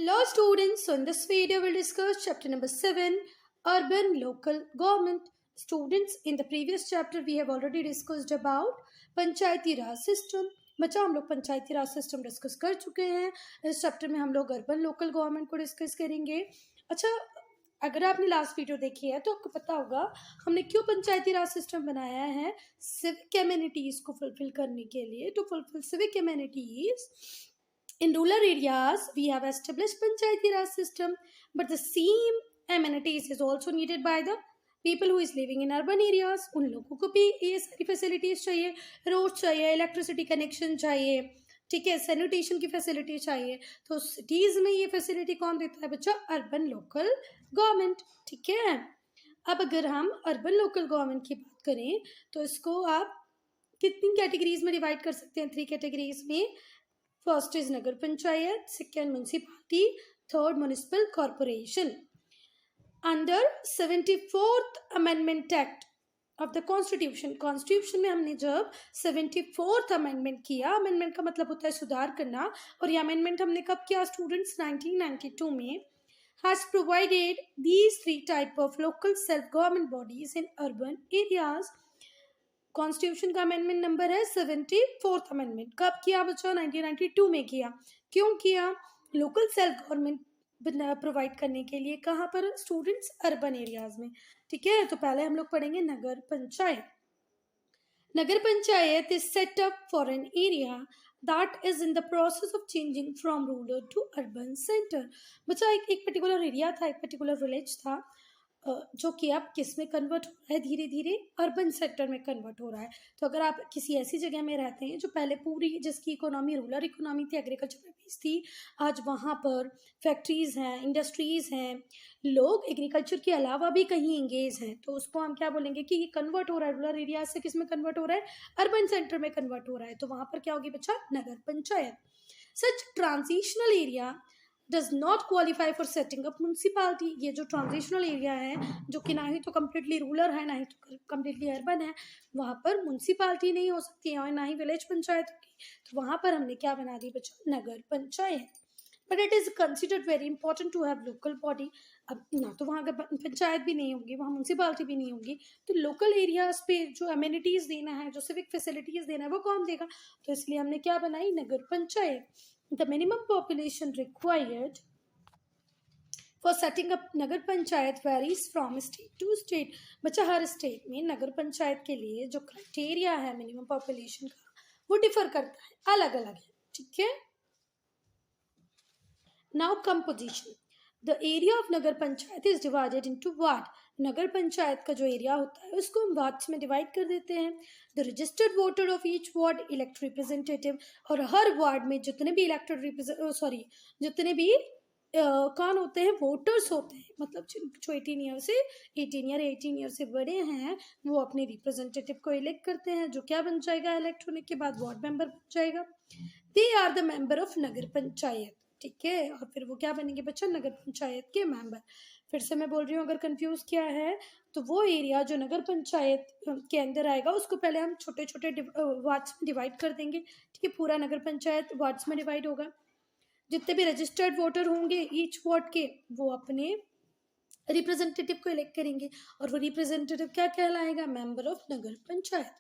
Hello students, so in this video we'll discuss chapter number 7, Urban Local Government. Students, in the previous chapter we have already discussed about Panchayati Raj system. बच्चा हम लोग पंचायती राज system discuss कर चुके हैं. इस chapter में हम लोग अर्बन लोकल गवर्नमेंट को डिस्कस करेंगे. अच्छा, अगर आपने लास्ट वीडियो देखी है तो आपको पता होगा हमने क्यों पंचायती राज सिस्टम बनाया है. सिविक एमेनिटीज को फुलफिल करने के लिए. To fulfil civic amenities in rural areas we have established panchayati raj system, but the same amenities is also needed by the people who is living in urban areas. उन लोगों को भी ये सारी फैसिलिटीज चाहिए. रोड चाहिए, electricity connection चाहिए, ठीक है, सैनिटेशन की फैसिलिटी चाहिए. तो सिटीज में ये फैसिलिटी कौन देता है बच्चा? Urban local government. ठीक है. अब अगर हम अर्बन लोकल गवर्नमेंट की बात करें तो इसको आप कितनी कैटेगरीज में डिवाइड कर सकते हैं? 3 कैटेगरीज में. First is Nagar panchayat, second municipality, third municipal corporation. Under 74th amendment act of the constitution. Constitution में हमने जब 74th अमेंडमेंट किया, अमेंडमेंट का मतलब होता है सुधार करना, और ये अमेंडमेंट हमने कब किया स्टूडेंट्स? 1992 में. has provided these 3 type of local self government bodies in urban areas. Constitution का अमेंडमेंट नंबर है 74th अमेंडमेंट. कब किया बच्चों? 1992 में किया. क्यों किया? लोकल सेल्फ गवर्नमेंट प्रोवाइड करने के लिए. कहाँ पर स्टूडेंट्स? अर्बन एरियाज में. ठीक है. तो पहले हम लोग पढ़ेंगे nagar panchayat. Nagar panchayat is set up for an area that is in the process of changing from rural to urban centre. बच्चा एक पर्टिकुलर एरिया था, एक पर्टिकुलर विलेज था, जो कि अब किस में कन्वर्ट हो रहा है? धीरे धीरे अर्बन सेक्टर में कन्वर्ट हो रहा है. तो अगर आप किसी ऐसी जगह में रहते हैं जो पहले पूरी जिसकी इकोनॉमी रूरल इकोनॉमी थी, एग्रीकल्चर पे बेस्ड थी, आज वहाँ पर फैक्ट्रीज हैं, इंडस्ट्रीज हैं, लोग एग्रीकल्चर के अलावा भी कहीं इंगेज हैं, तो उसको हम क्या बोलेंगे कि ये कन्वर्ट हो रहा है. रूरल एरिया से किस में कन्वर्ट हो रहा है? अर्बन सेंटर में कन्वर्ट हो रहा है. तो वहाँ पर क्या होगी बच्चा? Nagar panchayat. Such transitional area does not qualify for setting up municipality. ये जो ट्रांजिशनल एरिया है, जो कि ना ही तो कम्प्लीटली रूरल है, ना ही तो कम्प्लीटली अर्बन है, वहाँ पर म्यूनसिपालिटी नहीं हो सकती है और ना ही विलेज पंचायत होगी. तो वहाँ पर हमने क्या बना दी बच्चों? Nagar panchayat. But it is considered very important to have local body. अब ना तो वहाँ पंचायत भी नहीं होगी, वहाँ म्यूनसिपालिटी भी नहीं होगी, तो लोकल एरियाज पे जो अमेनिटीज़ देना है, जो सिविक फैसिलिटीज़ देना है, वो कौन देगा? तो इसलिए हमने क्या बनाई? नगर panchayat. The minimum population required for setting up Nagar panchayat varies from state to state. बच्चा हर स्टेट में नगर पंचायत के लिए जो क्राइटेरिया है मिनिमम पॉपुलेशन का, वो डिफर करता है, अलग अलग है. ठीक है. Now composition. The area of Nagar panchayat is divided into ward. नगर पंचायत का जो एरिया होता है उसको हम वार्ड्स में डिवाइड कर देते हैं. The registered voter of each ward elect representative. और हर वार्ड में जितने भी जितने भी कौन होते हैं? वोटर्स होते हैं. मतलब जो 18 ईयर से बड़े हैं वो अपने रिप्रेजेंटेटिव को इलेक्ट करते हैं, जो क्या बन जाएगा? इलेक्ट होने के बाद वार्ड मेंबर बन जाएगा. They are the member of nagar panchayat. ठीक है. और फिर वो क्या बनेंगे बच्चा? नगर पंचायत के मेंबर. फिर से मैं बोल रही हूँ, अगर कंफ्यूज किया है तो वो एरिया जो नगर पंचायत के अंदर आएगा उसको पहले हम छोटे छोटे वार्ड्स में डिवाइड कर देंगे. ठीक है. पूरा नगर पंचायत वार्ड्स में डिवाइड होगा. जितने भी रजिस्टर्ड वोटर होंगे ईच वार्ड के, वो अपने रिप्रेजेंटेटिव को इलेक्ट करेंगे, और वो रिप्रेजेंटेटिव क्या कहलाएगा? Member of nagar panchayat.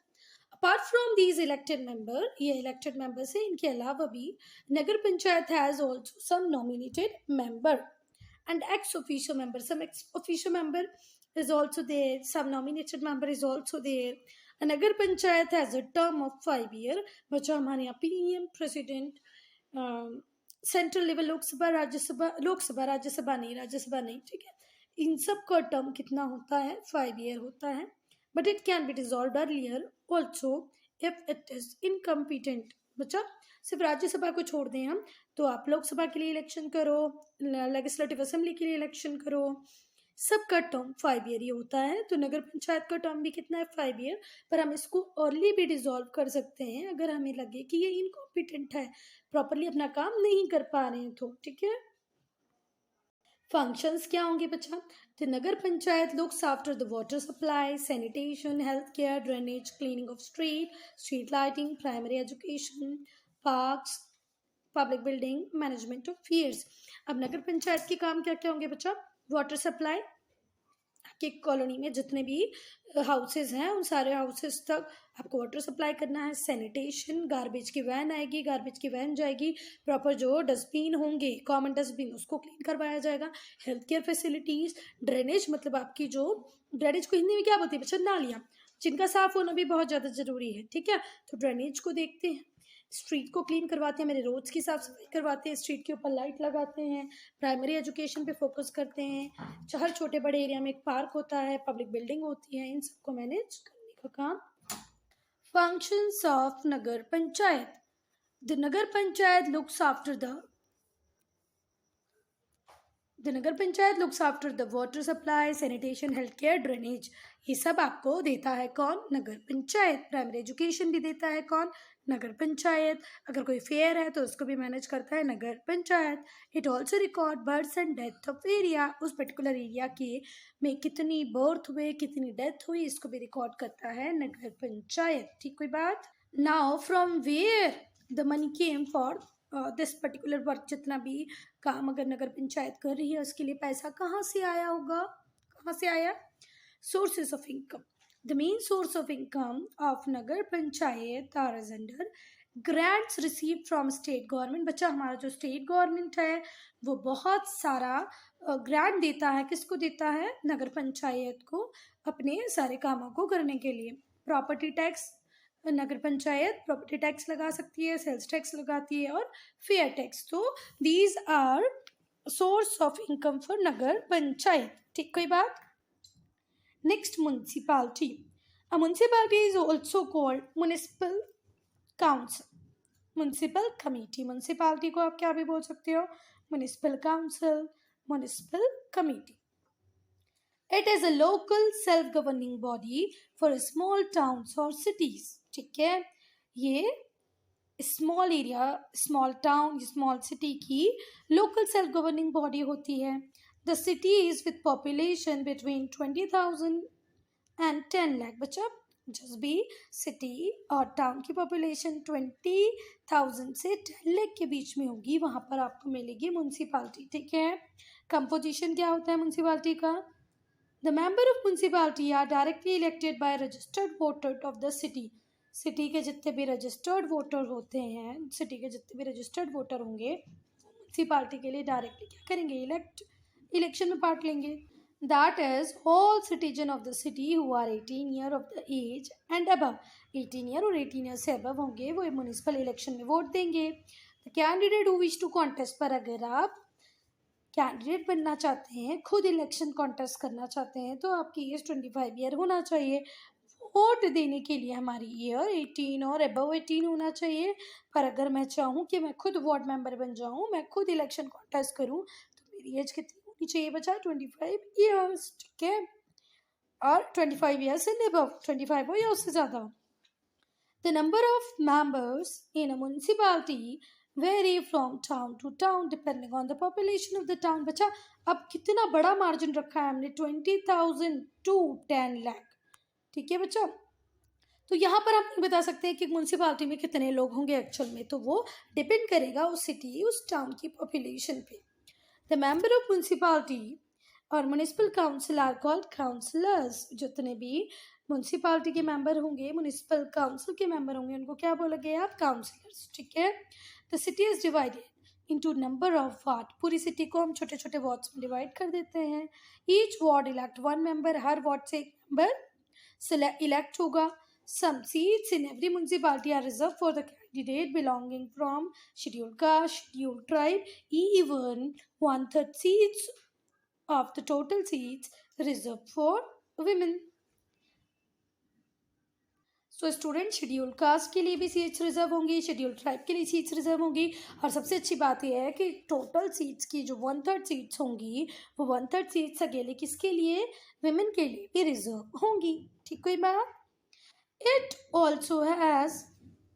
Apart from these elected member, ये इलेक्टेड मेंबर से इनके अलावा भी nagar panchayat has also some nominated member and ex officio member. Some ex officio member is also there, some nominated member is also there. A nagar panchayat has a term of 5 year. बच्चा हमारे यहाँ PM, president, central level Lok Sabha Rajya Sabha नहीं. ठीक है. इन सब का term कितना होता है? 5 year होता है. But it can be dissolve earlier also if it is incompetent. बच्चा सिर्फ राज्यसभा को छोड़ दें हम, तो आप लोकसभा के लिए इलेक्शन करो, लेजिस्लेटिव असेंबली के लिए इलेक्शन करो, सबका टर्म 5 year ही होता है. तो नगर पंचायत का टर्म भी कितना है? 5 year. पर हम इसको अर्ली भी डिसॉल्व कर सकते हैं अगर हमें लगे कि ये इनकॉम्पिटेंट है, प्रॉपरली अपना काम नहीं कर पा रहे हैं तो. ठीक है. फंक्शंस क्या होंगे बच्चा? तो nagar panchayat looks after the water supply, sanitation, health care, drainage, cleaning of street lighting, primary education, parks, public building, management of fairs. अब नगर पंचायत के काम क्या क्या होंगे बच्चा? वाटर सप्लाई, आपकी कॉलोनी में जितने भी हाउसेज हैं उन सारे हाउसेज तक आपको वाटर सप्लाई करना है। सैनिटेशन, गार्बेज की वैन आएगी, गार्बेज की वैन जाएगी, प्रॉपर जो डस्टबिन होंगे, कॉमन डस्टबिन, उसको क्लीन करवाया जाएगा। हेल्थ केयर फैसिलिटीज़, ड्रेनेज, मतलब आपकी जो ड्रेनेज को हिंदी में क्या बोलती है बच्चा? नालियाँ, जिनका साफ होना भी बहुत ज़्यादा ज़रूरी है, ठीक है। तो ड्रेनेज को देखते हैं, स्ट्रीट को क्लीन करवाते हैं, मेरे रोड्स की साफ सफाई करवाते हैं, स्ट्रीट के ऊपर लाइट लगाते हैं, प्राइमरी एजुकेशन पे फोकस करते हैं, हर छोटे बड़े एरिया में एक पार्क होता है, पब्लिक बिल्डिंग होती है, इन सबको मैनेज करने का काम। Functions of nagar panchayat. The Nagar panchayat looks after the Nagar panchayat looks after the water supply, sanitation, health care, drainage. ये सब आपको देता है कौन? नगर पंचायत। प्राइमरी एजुकेशन भी देता है कौन? नगर पंचायत। अगर कोई फेयर है तो उसको भी मैनेज करता है nagar panchayat. It also record births and death of area, उस पर्टिकुलर एरिया के में कितनी बर्थ हुए, कितनी डेथ हुई, इसको भी रिकॉर्ड करता है नगर पंचायत। ठीक कोई बात? Now from where the money came for this particular work, जितना भी काम अगर नगर पंचायत कर रही है उसके लिए पैसा कहाँ से आया होगा? कहाँ से आया? Sources of income. The main source of income of nagar panchayat are as under grants receive from state government. बच्चा हमारा जो स्टेट गवर्नमेंट है वो बहुत सारा ग्रांट देता है। किसको देता है? नगर पंचायत को, अपने सारे कामों को करने के लिए। Property tax, nagar panchayat property tax लगा सकती है, सेल्स टैक्स लगाती है, और फेयर टैक्स। तो these are source of income for nagar panchayat. ठीक कोई बात? Next, municipality. A municipality is also called municipal council, municipal committee. Municipality को आप क्या भी बोल सकते हो? Municipal council, municipal committee. It is a local self-governing body for small towns or cities. ठीक है, ये small area, small town, small city की लोकल सेल्फ गवर्निंग बॉडी होती है। The city is with population between 20,000 and 10 lakh. बच्चा just भी city और town की पॉपुलेशन 20,000 से 10 लाख के बीच में होगी, वहाँ पर आपको मिलेगी म्युनिसिपैलिटी। ठीक है, कंपोजिशन क्या होता है म्युनिसिपैलिटी का? The member of municipality are directly elected by registered voter of the city. City के जितने भी रजिस्टर्ड वोटर होते हैं, सिटी के जितने भी रजिस्टर्ड वोटर होंगे म्यूनसिपालिटी के लिए डायरेक्टली क्या करेंगे? इलेक्शन में पार्ट लेंगे। That is all citizen of the city who are 18 year of the age and above. 18 year और 18 year से above होंगे, वो म्यूनसिपल इलेक्शन में वोट देंगे। The candidate who wish to contest, पर अगर आप कैंडिडेट बनना चाहते हैं, खुद इलेक्शन कॉन्टेस्ट करना चाहते हैं, तो आपकी एज 25 ईयर होना चाहिए। वोट देने के लिए हमारी ईयर 18 और अबव 18 होना चाहिए। पर अगर मैं चाहूँ कि मैं खुद वार्ड मेंबर बन जाऊँ, मैं खुद इलेक्शन कॉन्टेस्ट करूँ, तो मेरी एज कितनी होनी चाहिए बच्चा? 25 ईयर्स। ठीक है, और 25 ईयर्स से अबव, 25 हो या उससे ज़्यादा। The number of members in a municipality vary from town to town depending on the population of the town. बच्चा अब कितना बड़ा मार्जिन रखा है हमने? 20,000 टू 10 लाख। ठीक है बच्चा, तो यहाँ पर हम नहीं बता सकते हैं कि म्युनिसिपैलिटी में कितने लोग होंगे एक्चुअल में, तो वो डिपेंड करेगा उस सिटी, उस टाउन की पॉपुलेशन पे। द मेंबर ऑफ म्युनिसिपैलिटी और municipal council are called councillors. जितने भी म्युनिसिपैलिटी के मेंबर होंगे, म्युनिसिपल काउंसिल के मेंबर होंगे, उनको क्या बोलोगे आप? काउंसलर्स। ठीक है, the city is divided into number of ward. पूरी सिटी को हम छोटे छोटे वार्ड्स में डिवाइड कर देते हैं। Each ward elect one member, हर वार्ड से एक मेंबर इलेक्ट होगा। Some seats in every municipality are reserve for the candidate belonging from scheduled caste, scheduled tribe. Even 1/3 seats of the total seats reserved for women. So student, schedule caste के लिए भी seats reserve होंगी, schedule tribe के लिए seats reserve होंगी, और सबसे अच्छी बात यह है कि टोटल सीट्स की जो 1/3 सीट्स होंगी, वो 1/3 सीट्स अकेले किसके लिए? विमेन के लिए भी रिजर्व होंगी। ठीक कोई बात? It also has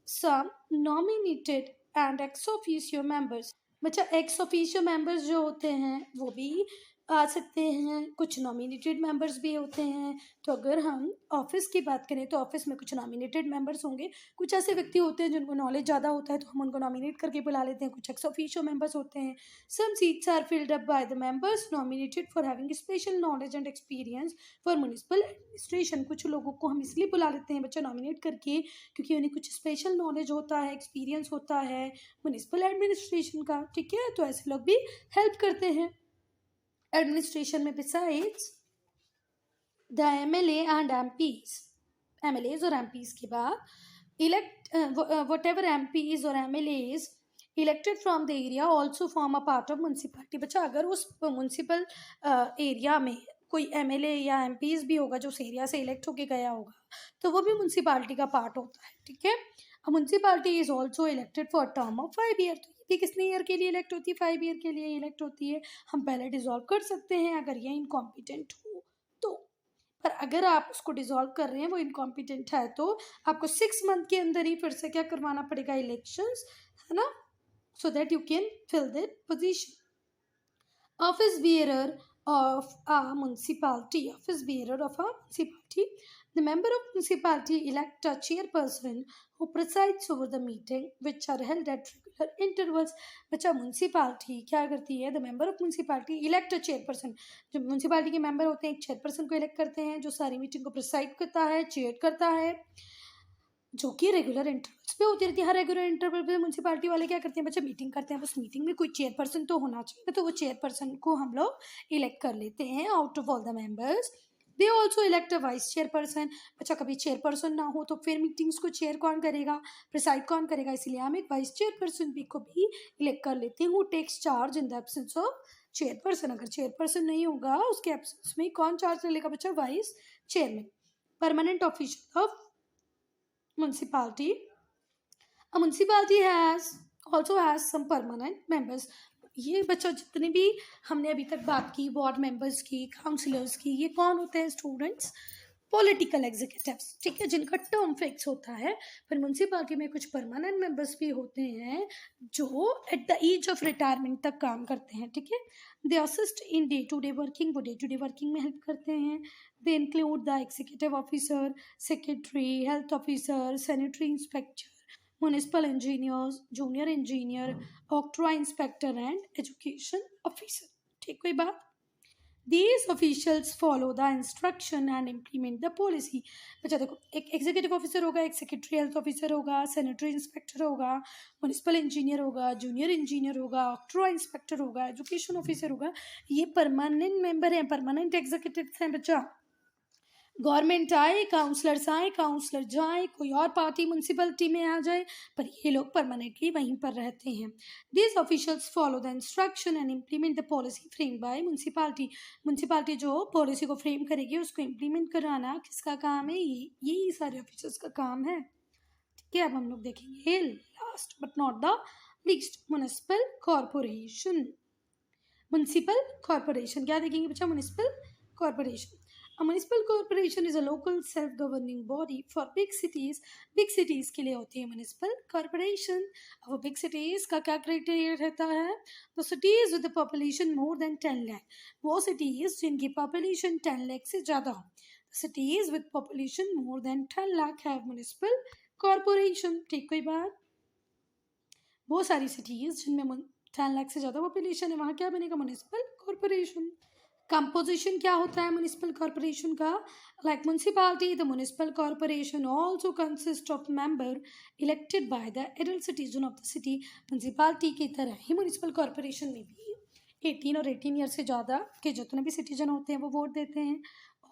some nominated and ex officio members. बच्चा एक्स ऑफिशियो मेंबर्स जो होते हैं वो भी आ सकते हैं, कुछ नॉमिनेटेड मेंबर्स भी होते हैं। तो अगर हम ऑफिस की बात करें तो ऑफिस में कुछ नॉमिनेटेड मेंबर्स होंगे, कुछ ऐसे व्यक्ति होते हैं जिनको नॉलेज ज़्यादा होता है तो हम उनको नॉमिनेट करके बुला लेते हैं, कुछ एक्स ऑफिशियो मेंबर्स होते हैं। Some seats are filled up by the members nominated for having special knowledge and experience for municipal administration. कुछ लोगों को हम इसलिए बुला लेते हैं बच्चा नॉमिनेट करके क्योंकि उन्हें कुछ स्पेशल नॉलेज होता है, एक्सपीरियंस होता है म्युनिसिपल एडमिनिस्ट्रेशन का, ठीक है। तो ऐसे लोग भी हेल्प करते हैं एडमिनिस्ट्रेशन में। Besides the MLA and MPs, MLAs और एमपीज के बाद इलेक्ट व्हाटएवर एमपीज और MLAs elected from the area also form a part of municipality. बच्चा अगर उस म्युनिसिपल एरिया में कोई एमएलए या एमपीज भी होगा जो उस एरिया से इलेक्ट होके गया होगा तो वो भी म्युनिसिपैलिटी का पार्ट होता है, ठीक है। Municipality is also elected for term of 5 year. तो ये भी कितने ईयर के लिए इलेक्ट होती है? 5 ईयर के लिए इलेक्ट होती है। हम पहले डिसॉल्व कर सकते हैं अगर ये इनकॉम्पिटेंट हो तो, पर अगर आप उसको डिसॉल्व कर रहे हैं, वो इनकॉम्पिटेंट है, तो आपको 6 मंथ के अंदर ही फिर से क्या करवाना पड़ेगा? इलेक्शंस, है ना, so that you can fill that position. Office bearer of a municipality, office bearer of a municipality, the member of municipality elect a chairperson who presides over the meeting which are held at regular intervals. बच्चा municipality क्या करती है? The member of municipality elect a chairperson. जो municipality के member होते हैं एक chairperson को इलेक्ट करते हैं जो सारी मीटिंग को प्रिसाइड करता है, चेयर करता है, जो कि रेगुलर इंटरवल्स पे होती रहती है। हर रेगुलर इंटरवल पे म्यूनसिपालिटी वाले क्या करते हैं बच्चे? मीटिंग करते हैं। उस मीटिंग में कोई चेयरपर्सन तो होना चाहिए, तो वो चेयरपर्सन को हम लोग इलेक्ट कर लेते हैं out of all the members. They also elect a vice chairperson. बच्चा कभी चेयरपर्सन ना हो तो फिर मीटिंग्स को चेयर कौन करेगा, प्रिसाइड कौन करेगा? इसलिए हम एक वाइस चेयरपर्सन भी को भी इलेक्ट कर लेते हैं। Who takes charge in the absence of chairperson. अगर चेयरपर्सन नहीं होगा उसके एब्सेंस में कौन चार्ज लेगा बच्चा? Vice chairman. Permanent official of municipality. A municipality has also has some permanent members. ये बच्चा जितने भी हमने अभी तक बात की, वार्ड मेंबर्स की, काउंसलर्स की, ये कौन होते हैं स्टूडेंट्स? पॉलिटिकल एग्जीक्यूटिव्स, ठीक है, जिनका टर्म फिक्स होता है। पर म्यूनसिपालिटी में कुछ परमानेंट मेंबर्स भी होते हैं जो at the age of retirement तक काम करते हैं, ठीक है। They assist in day to day working, वो डे टू डे वर्किंग में हेल्प करते हैं। They include the executive officer, secretary, health officer, sanitary inspector, municipal engineers, junior engineer, octroi inspector and education officer. ठीक, कोई बात? These officials follow the instruction and implement the policy. बच्चा देखो, एक executive officer होगा, एक सेक्रेटरी हेल्थ ऑफिसर होगा, sanitary inspector होगा, म्युनिसिपल इंजीनियर होगा, जूनियर इंजीनियर होगा, ऑक्ट्रा इंस्पेक्टर होगा, एजुकेशन ऑफिसर होगा। ये परमानेंट मेंबर हैं, परमानेंट एग्जीक्यूटिव हैं बच्चा। गवर्नमेंट आए, काउंसलर्स आए, काउंसलर जाए, कोई और पार्टी म्यूनसिपलिटी में आ जाए, पर ये लोग परमानेंटली वहीं पर रहते हैं। This officials follow the instruction and implement the policy frame by municipality. Municipality जो पॉलिसी को फ्रेम करेगी उसको इम्प्लीमेंट कराना किसका काम है? यही सारे ऑफिसर्स का काम है, ठीक है। अब हम लोग देखेंगे last but not the least, municipal corporation. Municipal corporation क्या देखेंगे बच्चा? Municipal corporation. A municipal corporation is a local self-governing body for big cities. Big cities के लिए होती है municipal corporation. अब big cities का क्या criteria रहता है? The cities with a population more than 10 lakh. वो cities जिनकी population 10 lakh से ज़्यादा हो. The cities with population more than 10 lakh have municipal corporation. ठीक, कोई बात? वो सारी cities जिनमें 10 लाख से ज़्यादा पॉपुलेशन है वहाँ क्या बनेगा? Municipal corporation. कंपोजिशन क्या होता है म्युनिसिपल कॉरपोरेशन का? Like municipality, the municipal corporation also consist of member elected by the adult citizen of the city. Municipality की तरह ही म्युनिसिपल कॉरपोरेशन में भी 18 और 18 ईयर से ज़्यादा के जितने भी सिटीजन होते हैं वो वोट देते हैं।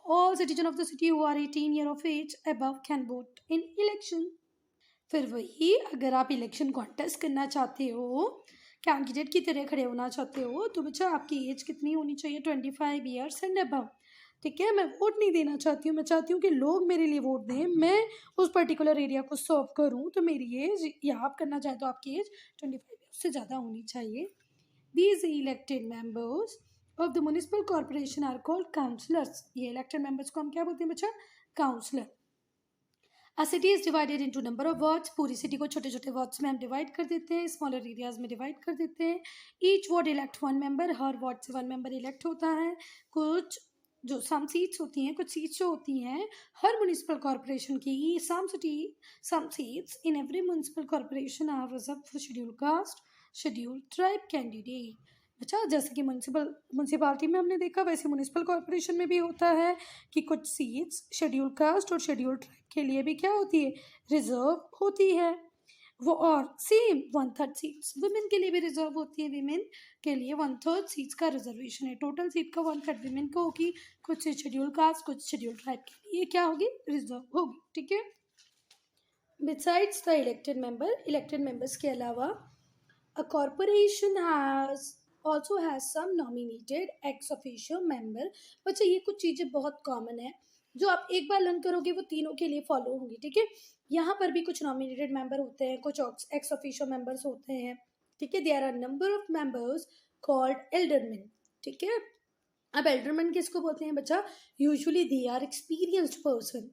All citizen of the city who are 18 year of age above can vote in election. फिर वही, अगर आप इलेक्शन कॉन्टेस्ट करना चाहते हो, कैंडिडेट की तरह खड़े होना चाहते हो, तो बच्चा आपकी एज कितनी होनी चाहिए? 25 ईयर्स एंड अबव, ठीक है। मैं वोट नहीं देना चाहती हूँ, मैं चाहती हूँ कि लोग मेरे लिए वोट दें, मैं उस पर्टिकुलर एरिया को सर्व करूँ, तो मेरी एज, या आप करना चाहें तो आपकी एज 25 ईयर्स से ज़्यादा होनी चाहिए। These elected members of the municipal corporation are called councillors. ये इलेक्टेड मेंबर्स को हम क्या बोलते हैं बच्चा? Councillor. A city is divided into number of wards. पूरी city को छोटे छोटे wards में हम divide कर देते हैं, smaller areas में divide कर देते हैं. Each ward elect one member. हर ward से one member elect होता है. कुछ जो some seats होती हैं, कुछ seats जो होती हैं हर municipal corporation की, some seats in every municipal corporation are reserved for scheduled caste, scheduled tribe candidate. अच्छा, जैसे कि म्यूनसिपालिटी में हमने देखा वैसे म्यूनिसिपल कॉर्पोरेशन में भी होता है कि कुछ सीट्स शेड्यूल कास्ट और शेड्यूल ट्राइब के लिए भी क्या होती है, रिजर्व होती है वो. और सेम 1/3 सीट्स वुमेन के लिए भी रिजर्व होती है. विमेन के लिए 1/3 सीट्स का रिजर्वेशन है. टोटल सीट का 1/3 विमेन को होगी, कुछ शेड्यूल कास्ट कुछ शेड्यूल ट्राइब के लिए क्या होगी, रिजर्व होगी. ठीक है. बिसाइड्स द इलेक्टेड मेंबर्स के अलावा a corporation also has some nominated ex officio member. बच्चा ये कुछ चीज़ें बहुत कॉमन है जो आप एक बार लर्न करोगे वो तीनों के लिए फॉलो होंगी. ठीक है. यहाँ पर भी कुछ नॉमिनेटेड मेंबर होते हैं, कुछ एक्स ऑफिशियो मेंबर्स होते हैं. ठीक है. There are number of members called alderman. ठीक है. अब एल्डरमैन किसको बोलते हैं बच्चा, usually they are experienced person.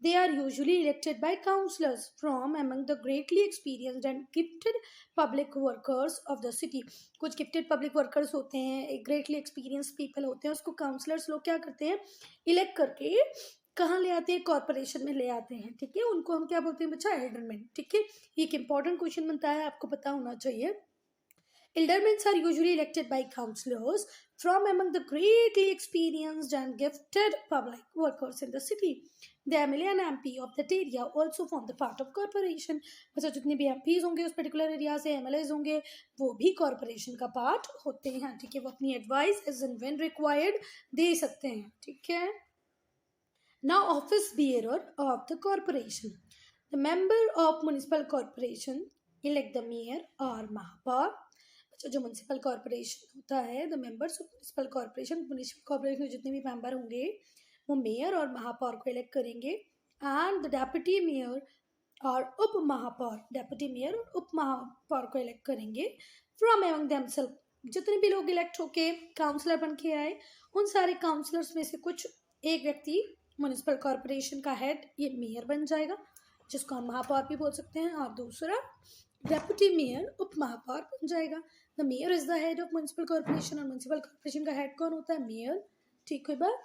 They are usually elected by councillors from among the greatly experienced and gifted public workers of the city. कुछ gifted public workers होते हैं, greatly experienced people होते हैं, उसको councillors लोग क्या करते हैं, elect करके कहाँ ले आते हैं, कॉर्पोरेशन में ले आते हैं. ठीक है. उनको हम क्या बोलते हैं बच्चा, एल्डरमैन. ठीक है. ये एक इंपॉर्टेंट क्वेश्चन बनता है, आपको पता होना चाहिए. Aldermen are usually elected by councillors from among the greatly experienced and gifted public workers in the city. The MLA and MP of that area also form the part of corporation. मतलब जितने भी MPs होंगे उस particular area से, MLAs होंगे, वो भी corporation का पार्ट होते हैं. ठीक है. वो अपनी advice as and when required दे सकते हैं. ठीक है. Now office bearer of the corporation. The member of municipal corporation elect the mayor or महापौर. जो म्यूनसिपल कॉर्पोरेशन होता है, the members of municipal corporation में जितने भी मेंबर होंगे वो मेयर और महापौर को इलेक्ट करेंगे. एंड द डेप्यूटी मेयर और उप महापौर, डेप्यूटी मेयर और उप महापौर को इलेक्ट करेंगे फ्रॉम एमंग देमसेल्फ. जितने भी लोग इलेक्ट होके काउंसलर बन के आए उन सारे काउंसलर्स में से कुछ एक व्यक्ति म्यूनसिपल कॉर्पोरेशन का हेड, ये मेयर बन जाएगा जिसको हम महापौर भी बोल सकते हैं, और दूसरा डेप्यूटी मेयर उप महापौर बन जाएगा. The mayor is the head of municipal corporation, और म्यूनसिपल कॉर्पोरेशन का हेड कौन होता है, मेयर. ठीक है बात.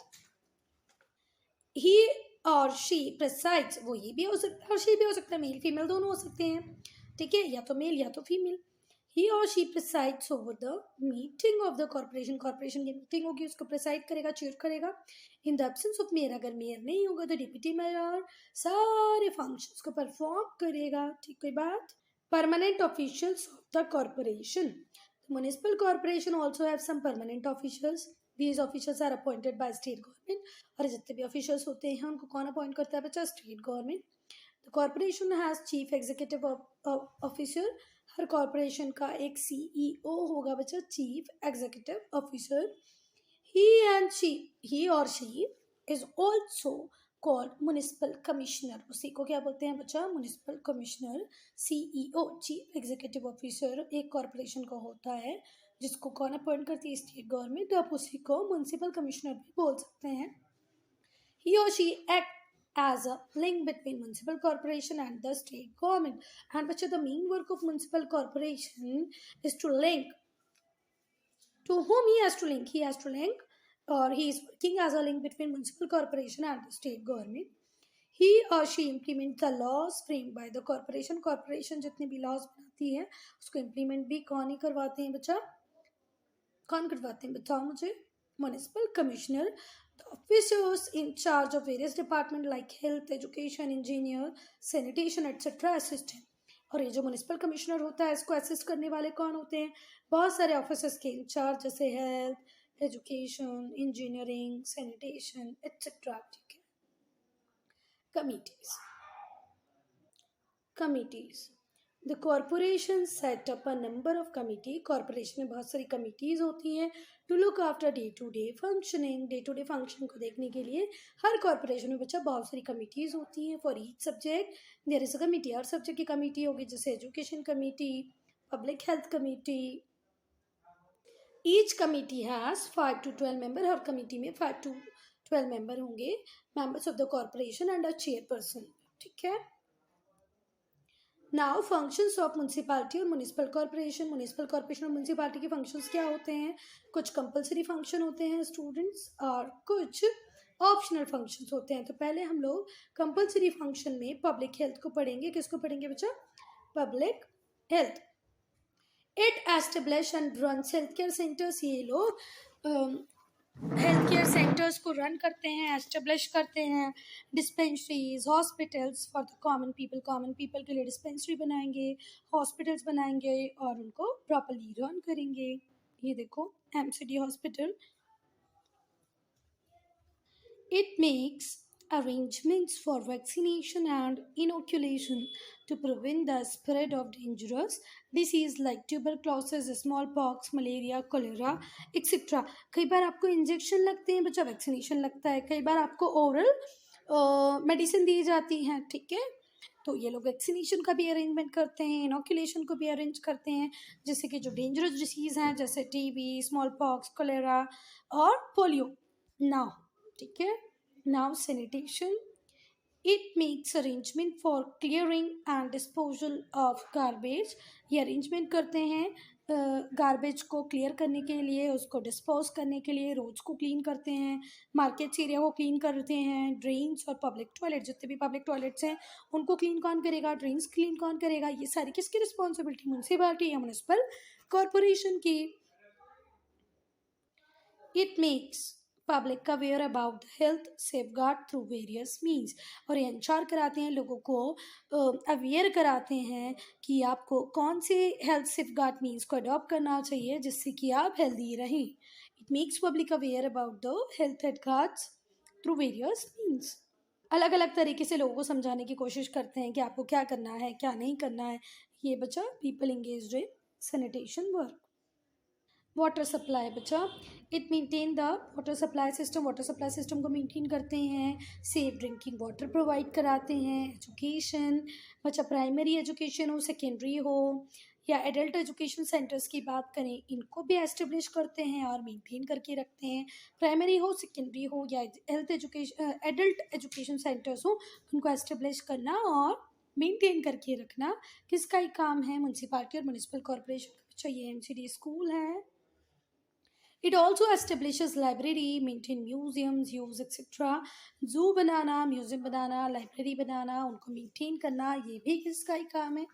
ही और शी प्रिसाइड्स, वो ये भी हो सकता है और शी भी हो सकता है, मेल फीमेल दोनों हो सकते हैं. ठीक है. या तो मेल या तो फीमेल. ही और she presides over the meeting of the corporation. Corporation की मीटिंग होगी, उसको प्रिसाइड करेगा, चेयर करेगा. इन द एब्सेंस ऑफ मेयर, अगर मेयर नहीं होगा तो डिप्टी मेयर सारे फंक्शंस को परफॉर्म करेगा. ठीक है बात. Permanent officials of the corporation. The municipal corporation also have some permanent officials. These officials are appointed by state government. और जितने भी officials होते हैं उनको कौन अपॉइंट करता है बच्चा, state government. The corporation has chief executive officer. Her corporation का एक CEO होगा बच्चा, chief executive officer. he or she is also called municipal commissioner. उसी को क्या बोलते हैं बच्चा, municipal commissioner. CEO chief executive officer एक कॉर्पोरेशन का होता है जिसको कौन अपॉइंट करती है, स्टेट गवर्नमेंट. आप उसी को म्यूनिसिपल कमिश्नर भी बोल सकते हैं. ही और she act as a link between municipal corporation and the state government. And बच्चा the main work of municipal corporation is to link. To whom he has to link? He has to link, or he is working as a link between municipal corporation and the state government. He or she implement the laws framed by the corporation. Corporation जितने भी laws बनाती है उसको implement भी कौन ही करवाते हैं बच्चा, कौन करवाते हैं बताओ मुझे, municipal commissioner. The officers in charge of various departments like health, education, engineer, sanitation, etc. assistant. और ये जो म्यूनिसिपल कमिश्नर होता है इसको असिस्ट करने वाले कौन होते हैं, बहुत सारे ऑफिसर्स के इंचार्ज, जैसे health, education, engineering, sanitation etcetera. ठीक है. Committees. The corporation set up a number of committee. Corporation में बहुत सारी कमिटीज होती हैं to look after day to day functioning. Day to day function को देखने के लिए हर कॉर्पोरेशन में बच्चा बहुत सारी कमिटीज होती हैं. For each subject there is a committee. हर सब्जेक्ट की कमिटी होगी, जैसे education committee, public health committee. Each committee has 5 to 12 member. हर कमिटी में 5 to 12 मेंबर होंगे, members of the corporation and a chairperson. ठीक है। नाउ फंक्शंस ऑफ म्यूनसिपालिटी और म्यूनिसिपल कॉर्पोरेशन और म्यूनसिपालिटी के फंक्शंस क्या होते हैं? कुछ कंपलसरी फंक्शन होते हैं स्टूडेंट्स और कुछ ऑप्शनल फंक्शंस होते हैं। तो पहले हम लोग कंपलसरी फंक्शन में पब्लिक हेल्थ को पढ़ेंगे। किसको पढ़ेंगे बच्चा? Public health. It establish and run health care centres. ये लोग हेल्थ केयर सेंटर्स को रन करते हैं, एस्टेब्लिश करते हैं। Dispensaries, hospitals for the common people के लिए डिस्पेंसरी बनाएंगे, हॉस्पिटल्स बनाएंगे और उनको प्रॉपरली रन करेंगे। ये देखो MCD hospital. It makes arrangements for vaccination and inoculation to prevent the spread of dangerous disease like tuberculosis, smallpox, malaria, cholera, etc. कई बार आपको इंजेक्शन लगते हैं बच्चा, वैक्सीनेशन लगता है। कई बार आपको ओरल मेडिसिन दी जाती हैं, ठीक है। तो ये लोग वैक्सीनेशन का भी अरेंजमेंट करते हैं, इनोकुलेशन को भी अरेंज करते हैं, जैसे कि जो डेंजरस डिसीज़ हैं जैसे टीबी, स्मॉल पॉक्स, कोलेरा और पोलियो ना हो, ठीक है। Now sanitation. It makes arrangement for clearing and disposal of garbage. ये अरेंजमेंट करते हैं गार्बेज को क्लियर करने के लिए, उसको डिस्पोज करने के लिए। रोड्स को क्लीन करते हैं, मार्केट्स एरिया को क्लीन करते हैं, ड्रेन्स और पब्लिक टॉयलेट, जितने भी पब्लिक टॉयलेट्स हैं उनको क्लीन कौन करेगा? ड्रेन्स क्लीन कौन करेगा? ये सारी किसकी रिस्पॉन्सिबिलिटी? म्यूनसिपालिटी या म्यूनिसिपल कॉरपोरेशन की। It makes public aware about the health safeguard through various means। और ये इंश्योर कराते हैं, लोगों को अवेयर कराते हैं कि आपको कौन से हेल्थ सेफगार्ड मीन्स को अडॉप्ट करना चाहिए जिससे कि आप हेल्दी रहें। It makes public aware about the health safeguards through various means. अलग अलग तरीके से लोगों को समझाने की कोशिश करते हैं कि आपको क्या करना है, क्या नहीं करना है। ये बच्चा पीपल इंगेज्ड इन सैनिटेशन वर्क। वाटर सप्लाई बच्चा। It maintain the water supply system को मेंटेन करते हैं। सेफ ड्रिंकिंग वाटर प्रोवाइड कराते हैं। एजुकेशन बच्चा, प्राइमरी एजुकेशन हो, सेकेंडरी हो या एडल्ट एजुकेशन सेंटर्स की बात करें, इनको भी एस्टेब्लिश करते हैं और मेंटेन करके रखते हैं। प्राइमरी हो, सेकेंडरी हो या एडल्ट एजुकेशन सेंटर्स हो, उनको एस्टेब्लिश करना और मेंटेन करके रखना किसका ही काम है? म्यूनसिपालिटी और म्यूनिसिपल कॉर्पोरेशन का। बच्चा ये एमसीडी स्कूल है। It also establishes library, maintain museums, use etc. Zoo banana, museum banana, library बनाना, उनको मेंटेन करना, ये भी किसका ही काम है?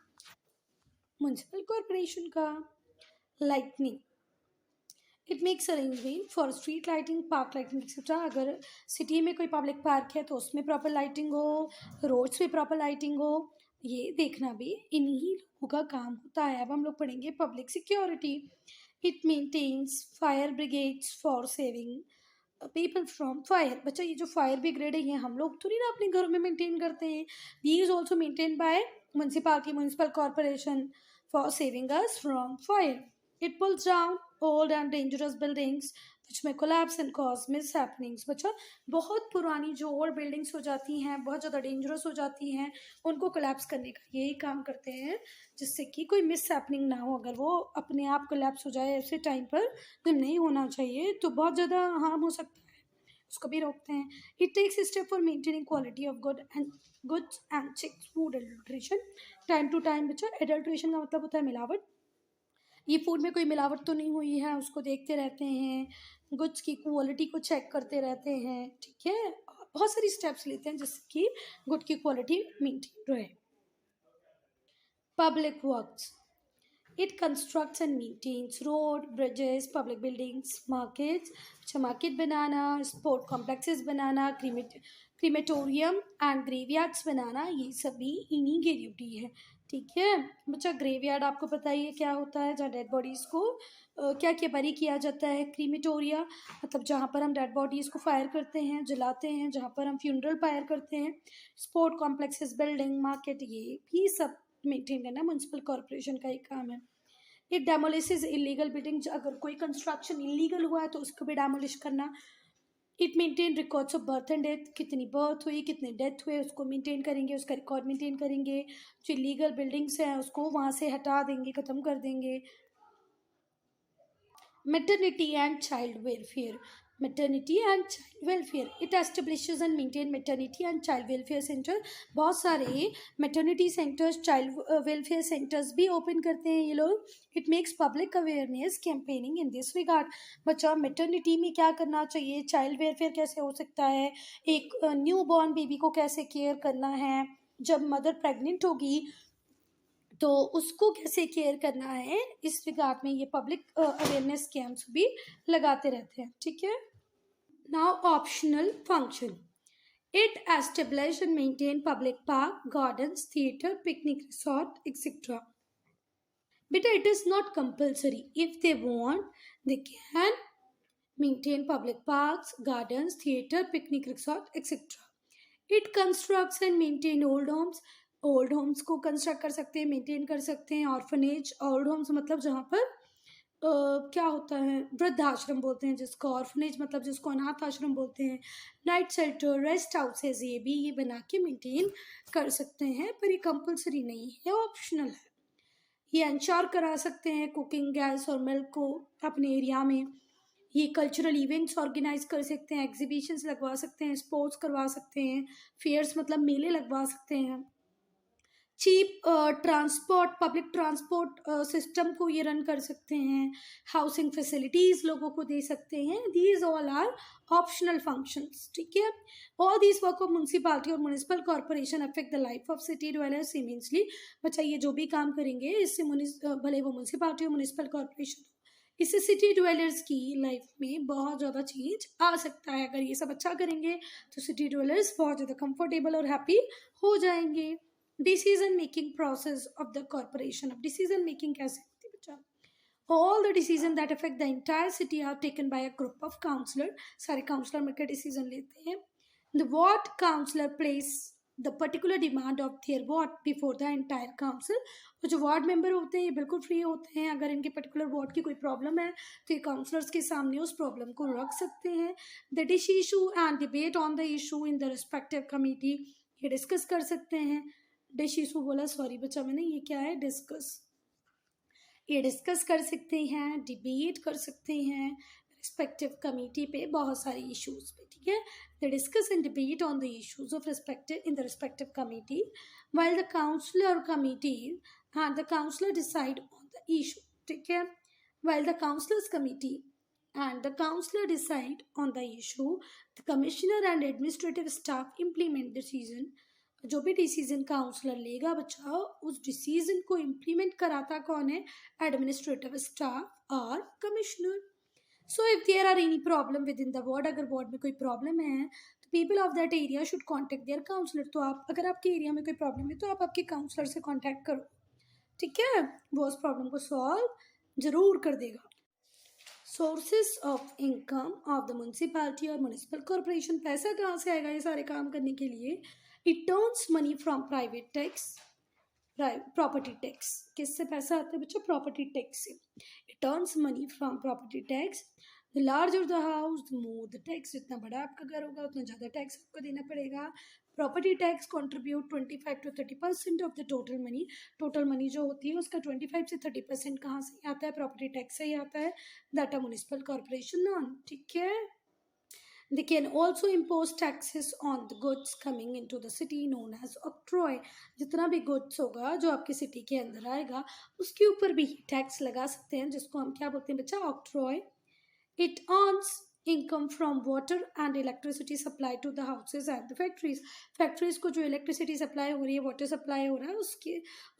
म्यूनसिपल कॉर्पोरेशन का। Lightning. It makes arrangement for street lighting, park lighting etcetera. अगर सिटी में कोई पब्लिक पार्क है तो उसमें प्रॉपर लाइटिंग हो, रोड्स पे प्रॉपर लाइटिंग हो, ये देखना भी इन्हीं लोगों का काम होता है। अब हम लोग पढ़ेंगे public security. It maintains fire brigades for saving people from fire. बच्चा ये जो फायर ब्रिगेड है ये हम लोग थोड़ी ना अपने घरों में मेंटेन करते हैं। The is also maintain by municipal corporation for saving us from fire. It pulls down old and dangerous buildings which may collapse and cause mishappenings। बच्चा बहुत पुरानी जो ओल्ड बिल्डिंग्स हो जाती हैं, बहुत ज़्यादा डेंजरस हो जाती हैं, उनको कोलैप्स करने का यही काम करते हैं जिससे कि कोई मिसहैपनिंग ना हो। अगर वो अपने आप कोलैप्स हो जाए ऐसे टाइम पर तो नहीं होना चाहिए, तो बहुत ज़्यादा हार्म हो सकता है, उसको भी रोकते हैं। It takes step for maintaining quality of goods and checks food adulteration. Time to time बच्चा, एडल्ट्रेशन का मतलब होता है मिलावट। ये फूड में कोई मिलावट तो नहीं हुई है उसको देखते रहते हैं, गुड्स की क्वालिटी को चेक करते रहते हैं, ठीक है। बहुत सारी स्टेप्स लेते हैं जिससे कि गुड की क्वालिटी मेंटेन रहे। Public works. It constructs and maintains road, bridges, public buildings, markets। अच्छा, मार्केट बनाना, स्पोर्ट कॉम्प्लेक्सेस बनाना, क्रीमेटोरियम एंड ग्रेवयार्ड्स बनाना, ये सभी इन्हीं की ड्यूटी है, ठीक है। बच्चा ग्रेवयार्ड आपको पता ही है क्या होता है, जहाँ डेड बॉडीज़ को क्या क्या बरी किया जाता है। क्रीमेटोरिया मतलब जहाँ पर हम डेड बॉडीज़ को फायर करते हैं, जलाते हैं, जहाँ पर हम फ्यूनरल फायर करते हैं। स्पोर्ट कॉम्प्लेक्सेस, बिल्डिंग, मार्केट, ये भी सब मेंटेन करना म्यूनसिपल कॉर्पोरेशन का ही काम है। It demolishes illegal buildings. अगर कोई कंस्ट्रक्शन इलीगल हुआ है तो उसको भी डेमोलिश करना। It maintain records of birth and death, कितनी बर्थ हुई, कितने डेथ हुए, उसको मेंटेन करेंगे, उसका रिकॉर्ड मेंटेन करेंगे। जो इलीगल बिल्डिंग्स हैं उसको वहाँ से हटा देंगे, ख़त्म कर देंगे। Maternity and child welfare. maternity and child welfare. It establishes and maintain maternity and child welfare center. बहुत सारे maternity centers, child welfare centers भी open करते हैं ये लोग. It makes public awareness campaigning in this regard. बच्चा maternity में क्या करना चाहिए, child welfare कैसे हो सकता है, एक न्यू बॉर्न बेबी को कैसे केयर करना है, जब मदर प्रेग्नेंट होगी तो उसको कैसे केयर करना है, इस रिगार्ड में ये पब्लिक अवेयरनेस कैंप्स भी लगाते रहते हैं. ठीक है. Now optional function. It establish and maintain public park, gardens, theatre, picnic resort etcetera. बेटा it is not compulsory. If they want they can maintain public parks, gardens, theatre, picnic resort etcetera. It constructs and maintain old homes. Old homes को construct कर सकते हैं, maintain कर सकते हैं. Orphanage, old Holmes मतलब जहाँ पर क्या होता है, वृद्धाश्रम बोलते हैं जिसको. ऑर्फनेज मतलब जिसको अनाथ आश्रम बोलते हैं. नाइट शेल्टर, रेस्ट हाउसेज, ये बना के मेंटेन कर सकते हैं, पर ये कंपल्सरी नहीं है, ऑप्शनल है. ये इंश्योर करा सकते हैं कुकिंग गैस और मिल्क को अपने एरिया में. ये कल्चरल इवेंट्स ऑर्गेनाइज कर सकते हैं, एग्जीबिशंस लगवा सकते हैं, स्पोर्ट्स करवा सकते हैं, फेयर्स मतलब मेले लगवा सकते हैं. Cheap transport, public transport system को ये रन कर सकते हैं. हाउसिंग फैसिलिटीज लोगों को दे सकते हैं. These all are optional functions. ठीक है. All these work of municipality और municipal corporation affect the life of city dwellers immensely. बच्चा ये जो भी काम करेंगे इससे भले वो म्यूनसिपालिटी और म्यूनिसिपल कॉर्पोरेशन, इससे सिटी ड्वेलर्स की लाइफ में बहुत ज़्यादा चेंज आ सकता है. अगर ये सब अच्छा करेंगे तो सिटी ड्वेलर्स बहुत ज़्यादा कंफर्टेबल और हैप्पी हो जाएंगे. Decision making process of the corporation. अब डिसीजन मेकिंग कैसे होती है बच्चा? All the decision that affect the entire city are taken by a group of councillor. सारे काउंसलर मिलकर डिसीजन लेते हैं. The ward councillor place the particular demand of their ward before the entire council. और जो ward member होते हैं ये बिल्कुल फ्री होते हैं. अगर इनके पर्टिकुलर वार्ड की कोई प्रॉब्लम है तो ये काउंसलर्स के सामने उस प्रॉब्लम को रख सकते हैं. The dish issue and debate on the issue in the respective committee. ये डिस्कस कर सकते हैं. डिश इशू बोला, सॉरी बच्चा मैंने, ये क्या है, डिस्कस. ये डिस्कस कर सकते हैं, डिबेट कर सकते हैं रिस्पेक्टिव कमेटी पे बहुत सारे इश्यूज पे. ठीक है. The discuss and debate on the issues of respective in the respective committee while the councillor committee and the councillor decide on the issue. ठीक है. While the councillors committee and the counselor decide on the issue, the commissioner and administrative staff implement decision. जो भी decision counsellor लेगा बच्चा, उस decision को implement कराता कौन है? एडमिनिस्ट्रेटिव स्टाफ और commissioner. So if there are any problem with in the ward, अगर वार्ड में कोई प्रॉब्लम है तो people of that area should contact their councillor. तो आप, अगर आपके एरिया में कोई प्रॉब्लम है तो आप आपके काउंसलर से कॉन्टैक्ट करो. ठीक है. वो उस प्रॉब्लम को सॉल्व जरूर कर देगा. Sources of income of the municipality और म्यूनिसिपल कॉर्पोरेशन. पैसा कहाँ से आएगा ये सारे काम करने के लिए? It turns money from private tax, property tax. किससे पैसा आता है बच्चा? प्रॉपर्टी टैक्स से. It turns money from property tax. The larger the house the more the tax. जितना बड़ा आपका घर होगा उतना ज़्यादा टैक्स आपको देना पड़ेगा. Property tax contribute 25 to 30% of the total money. Total money जो होती है उसका 25 से 30% कहाँ से आता है? प्रॉपर्टी टैक्स से ही आता है. That a municipal corporation on. ठीक है. They can also impose taxes on the goods coming into the city known as octroi. जितना भी goods होगा जो आपकी सिटी के अंदर आएगा उसके ऊपर भी टैक्स लगा सकते हैं, जिसको हम क्या बोलते हैं बच्चा? octroi. It earns income from water and electricity supply to the houses and the factories. Factories को जो इलेक्ट्रिसिटी सप्लाई हो रही है, वाटर सप्लाई हो रहा है,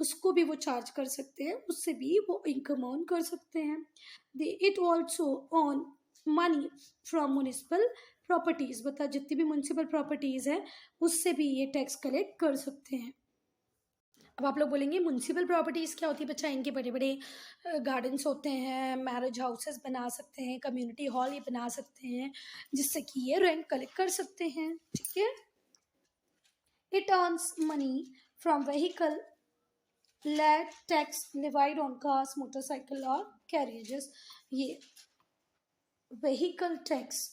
उसको भी वो चार्ज कर सकते हैं, उससे भी वो इनकम अर्न कर सकते हैं. It also earn money from municipal properties. बता, जितनी भी म्यूनसिपल प्रॉपर्टीज है उससे भी ये टैक्स कलेक्ट कर सकते हैं. अब आप लोग बोलेंगे म्यूनसिपल प्रॉपर्टीज क्या होती है बच्चा? इनके बड़े बड़े गार्डन्स होते हैं, मैरिज हाउसेस बना सकते हैं, कम्युनिटी हॉल ये बना सकते हैं, जिससे कि ये रेंट कलेक्ट कर सकते हैं. ठीक है. It earns money from vehicle let tax levied on cars, motorcycle और कैरियजेस. ये व्हीकल टैक्स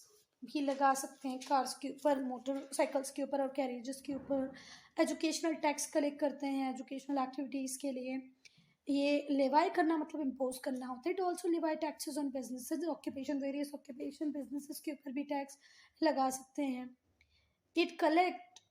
भी लगा सकते हैं कार्स के ऊपर, मोटरसाइकिल्स के ऊपर और कैरियजेस के ऊपर. एजुकेशनल टैक्स कलेक्ट करते हैं एजुकेशनल एक्टिविटीज़ के लिए. ये लेवाई करना मतलब इम्पोज करना होता है। It also levy taxes on businesses, occupation, various occupation businesses के ऊपर भी टैक्स लगा सकते हैं। It collect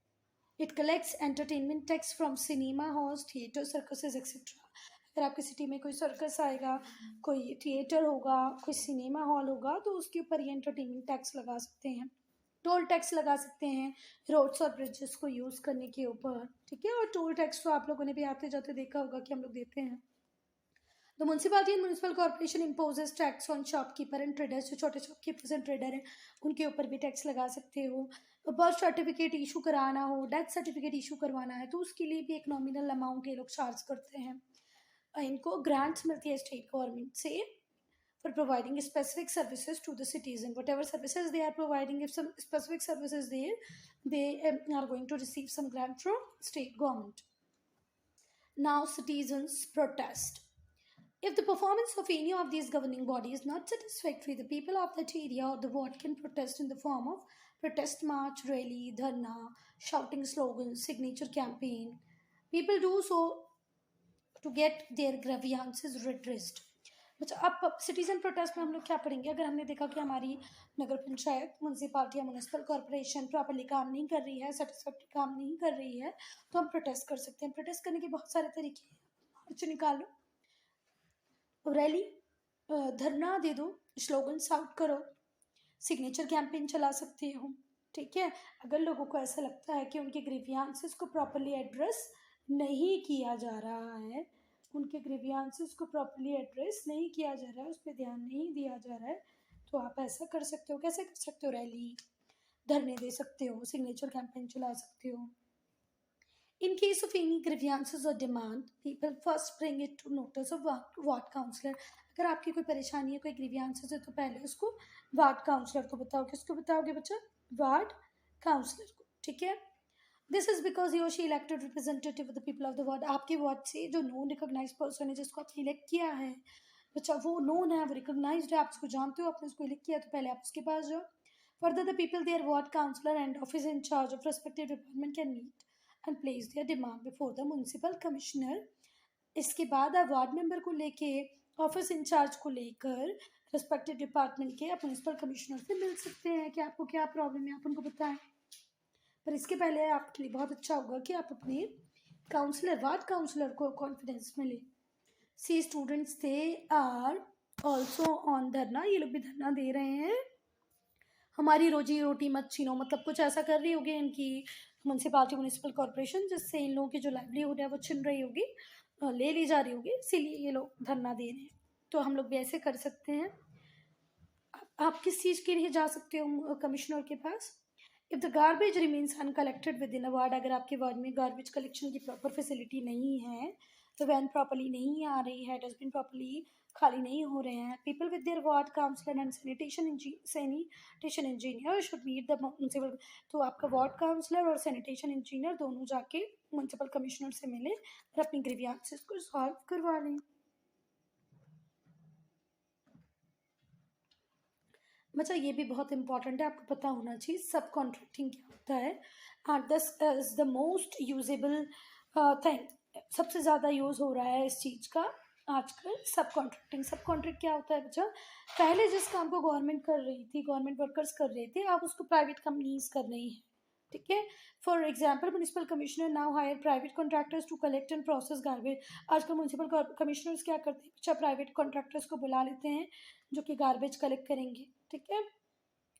it collects entertainment tax from cinema halls, theatre, circuses etcetera. अगर आपकी सिटी में कोई सर्कस आएगा, कोई थिएटर होगा, कोई सिनेमा हॉल होगा, तो उसके ऊपर ये एंटरटेनमेंट टैक्स लगा सकते हैं। टोल टैक्स लगा सकते हैं रोड्स और ब्रिजेस को यूज़ करने के ऊपर, ठीक है। और टोल टैक्स तो आप लोगों ने भी आते जाते देखा होगा कि हम लोग देते हैं। The municipality and municipal corporation imposes tax on shopkeeper and traders, जो छोटे शॉपकीपर्स एंड ट्रेडर हैं उनके ऊपर भी टैक्स लगा सकते हो। बर्थ सर्टिफिकेट इशू कराना हो, डेथ सर्टिफिकेट इशू करवाना है, तो उसके लिए भी एक नॉमिनल अमाउंट ये लोग चार्ज करते हैं। इनको ग्रांट्स मिलती है स्टेट गवर्नमेंट से for providing specific services to the citizen. Whatever services they are providing, if some specific services there, they are going to receive some grant from state government. Now citizens protest. If the performance of any of these governing bodies is not satisfactory, the people of that area or the ward can protest in the form of protest march, rally, dharna, shouting slogans, signature campaign. People do so to get their grievances redressed. अच्छा, अब citizen protest में हम लोग क्या पढ़ेंगे? अगर हमने देखा कि हमारी नगर पंचायत, म्यूनसिपालिटी या म्यूनसिपल कॉर्पोरेशन प्रॉपरली काम नहीं कर रही है, सेटिस्फैक्टरी काम नहीं कर रही है, तो हम प्रोटेस्ट कर सकते हैं। प्रोटेस्ट करने के बहुत सारे तरीके हैं। मार्च निकालो, रैली, धरना दे दो, स्लोगन आउट करो, सिग्नेचर कैंपेन चला सकते हो, ठीक है। अगर लोगों को ऐसा लगता है कि उनके ग्रीवियांसेस को प्रॉपरली एड्रेस नहीं किया जा रहा है, उनके ग्रीवियांसेस को प्रॉपरली एड्रेस नहीं किया जा रहा है, उस पर ध्यान नहीं दिया जा रहा है, तो आप ऐसा कर सकते हो। कैसे कर सकते हो? रैली, धरने दे सकते हो, सिग्नेचर कैंपेन चला सकते हो। In case of any grievances or demand, people first bring it to notice of ward counselor. अगर आपकी कोई परेशानी है, कोई ग्रीवियांसेस है, तो पहले उसको वार्ड काउंसलर को बताओ। किसको बताओगे बच्चा? वार्ड काउंसलर को, ठीक है। दिस इज बिकॉज ही और she elected representative of the people of the ward. आपके वार्ड से जो नॉन रिकॉग्नाइज पर्सन है, जिसको आपने इलेक्ट किया है बच्चा, वो नोन है, वो रिकॉग्नाइज्ड है, आप उसको जानते हो, आपने उसको इलेक्ट किया, तो पहले आप उसके पास जाओ। Further the people their ward councillor and office in charge of respective department can meet and place their demand before the municipal commissioner. इसके बाद आप वार्ड मेंबर को लेके, ऑफिस इंचार्ज को लेकर रेस्पेक्टिव डिपार्टमेंट के आप म्यूनसिपल कमिश्नर से मिल सकते हैं कि आपको क्या प्रॉब्लम है, आप उनको बताएं। पर इसके पहले आपके लिए बहुत अच्छा होगा कि आप अपने काउंसलर, वार्ड काउंसलर को कॉन्फिडेंस में लें। See students, they are also on dharna. ये लोग भी धरना दे रहे हैं। हमारी रोजी रोटी मत छीनो, मतलब कुछ ऐसा कर रही होगी इनकी म्यूनसिपालिटी, म्यूनसिपल कॉर्पोरेशन, जिससे इन लोगों की जो लाइवलीहुड है वो छिन रही होगी, ले ली जा रही होगी, इसीलिए ये लोग धरना दे रहे हैं। तो हम लोग भी ऐसे कर सकते हैं। आप किस चीज़ के लिए जा सकते हो कमिश्नर के पास? If the garbage remains uncollected within a ward, अगर आपके वार्ड में गार्बेज कलेक्शन की प्रॉपर फैसिलिटी नहीं है, तो वैन प्रॉपरली नहीं आ रही है, डस्टबिन प्रॉपरली खाली नहीं हो रहे हैं, people with their ward councillor and sanitation engineer should meet the municipal. तो आपका वार्ड काउंसलर और सैनिटेशन इंजीनियर दोनों जाके म्यूनसिपल कमिश्नर से मिले और अपनी ग्रीवियांसेस को सॉल्व करवा लें। बच्चा, ये भी बहुत इंपॉर्टेंट है, आपको पता होना चाहिए सब कॉन्ट्रैक्टिंग क्या होता है। And this is the most usable thing, सबसे ज़्यादा यूज़ हो रहा है इस चीज़ का आजकल, सब कॉन्ट्रैक्टिंग। सब कॉन्ट्रैक्ट क्या होता है बच्चा? पहले जिस काम को गवर्नमेंट कर रही थी, गवर्नमेंट वर्कर्स कर रहे थे, अब उसको प्राइवेट कंपनीज कर रही हैं, ठीक है। For example, municipal commissioner now hire private contractors to collect and process garbage. आजकल म्यूनसिपल कमिश्नर्स क्या करते हैं बच्चा? प्राइवेट कॉन्ट्रैक्टर्स को बुला लेते हैं जो कि गार्बेज कलेक्ट करेंगे, ठीक है।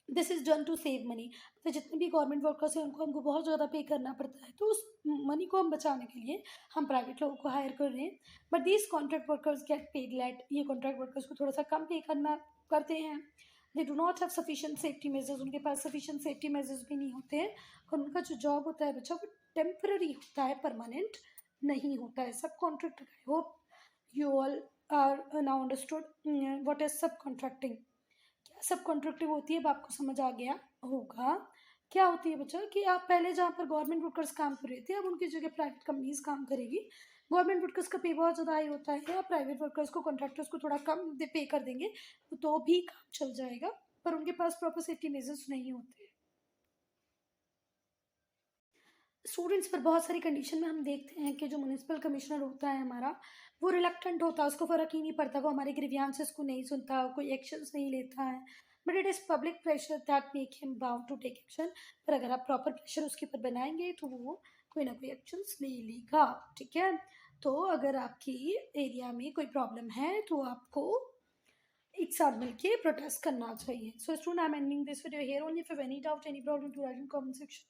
This is done to save money. तो जितने भी गवर्नमेंट वर्कर्स हैं उनको हमको बहुत ज़्यादा पे करना पड़ता है, तो उस मनी को हम बचाने के लिए हम प्राइवेट लोगों को हायर कर रहे हैं। But these contract workers get paid late. ये कॉन्ट्रैक्ट वर्कर्स को थोड़ा सा कम पे करना करते हैं। They do not have sufficient safety measures, उनके पास सफिशिएंट सेफ्टी मेजर्स भी नहीं होते हैं, और उनका जो जॉब होता है बच्चा वो टेम्पररी होता है, परमानेंट नहीं होता है। Subcontract, I hope you all are now understood what is subcontracting. क्या सब कॉन्ट्रैक्टिंग होती है, अब आपको समझ आ गया होगा। क्या होती है बच्चा कि आप पहले जहाँ पर गवर्नमेंट वर्कर्स काम कर रहे थे, अब उनकी जगह प्राइवेट कंपनीज काम करेगी। गवर्नमेंट वर्कर्स का पे बहुत ज़्यादा हाई होता है, या प्राइवेट वर्कर्स को, कॉन्ट्रैक्टर्स को थोड़ा कम पे कर देंगे तो भी काम चल जाएगा, पर उनके पास प्रॉपर सेफ्टी मेजर्स नहीं होते। स्टूडेंट्स पर बहुत सारी कंडीशन में हम देखते हैं कि जो म्यूनिसिपल कमिश्नर होता है हमारा, वो रिलक्टेंट होता है, उसको फ़र्क ही नहीं पड़ता, वो हमारे ग्रीवियंसेस को नहीं सुनता, कोई एक्शंस नहीं लेता है। But it is public pressure that make him bound to take action. पर अगर आप प्रॉपर प्रेशर उसके ऊपर बनाएंगे तो वो कोई ना कोई एक्शंस ले लेगा। ठीक है, तो अगर आपकी एरिया में कोई प्रॉब्लम है तो आपको एक साथ मिलके प्रोटेस्ट करना चाहिए। So student, I am ending this video here. Only if you have any doubt, any problem, to write in comment section.